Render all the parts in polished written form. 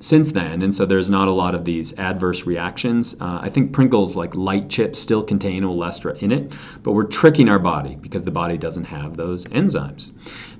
since then, and so there's not a lot of these adverse reactions. I think Pringles, like light chips, still contain olestra in it, but we're tricking our body because the body doesn't have those enzymes.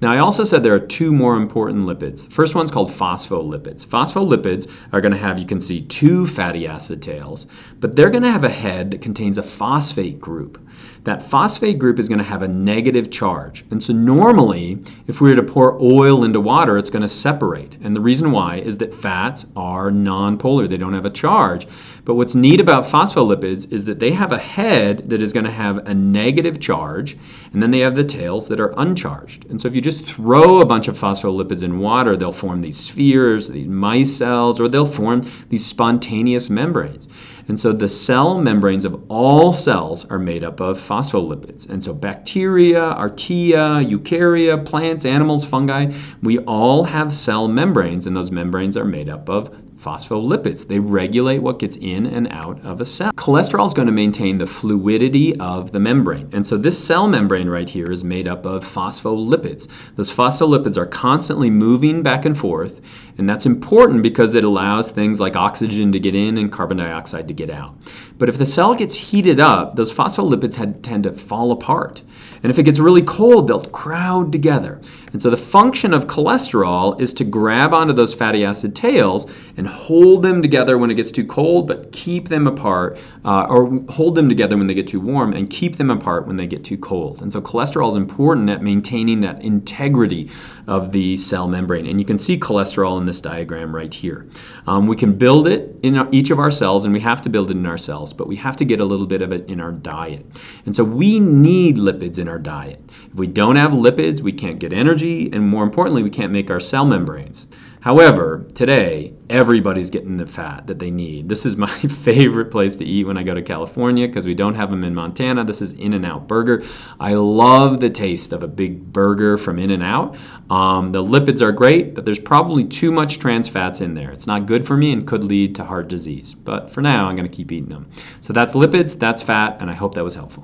Now, I also said there are two more important lipids. The first one's called phospholipids. Phospholipids are going to have, you can see, two fatty acid tails, but they're going to have a head that contains a phosphate group. That phosphate group is going to have a negative charge. And so normally, if we were to pour oil into water, it's going to separate. And the reason why is that fats are nonpolar. They don't have a charge. But what's neat about phospholipids is that they have a head that is going to have a negative charge, and then they have the tails that are uncharged. And so if you just throw a bunch of phospholipids in water, they'll form these spheres, these micelles, or they'll form these spontaneous membranes. And so the cell membranes of all cells are made up of phospholipids. And so bacteria, archaea, eukarya, plants, animals, fungi, we all have cell membranes, and those membranes are made up of phospholipids. They regulate what gets in and out of a cell. Cholesterol is going to maintain the fluidity of the membrane. And so this cell membrane right here is made up of phospholipids. Those phospholipids are constantly moving back and forth, and that's important because it allows things like oxygen to get in and carbon dioxide to get out. But if the cell gets heated up, those phospholipids tend to fall apart. And if it gets really cold, they'll crowd together. And so the function of cholesterol is to grab onto those fatty acid tails and hold them together when it gets too cold, but keep them apart, or hold them together when they get too warm and keep them apart when they get too cold. And so cholesterol is important at maintaining that integrity of the cell membrane. And you can see cholesterol in this diagram right here. We can build it in each of our cells, and we have to build it in our cells, but we have to get a little bit of it in our diet. And so we need lipids in our diet. If we don't have lipids, we can't get energy, and more importantly, we can't make our cell membranes. However, today, everybody's getting the fat that they need. This is my favorite place to eat when I go to California because we don't have them in Montana. This is In-N-Out Burger. I love the taste of a big burger from In-N-Out. The lipids are great, but there's probably too much trans fats in there. It's not good for me and could lead to heart disease. But for now, I'm going to keep eating them. So that's lipids, that's fat, and I hope that was helpful.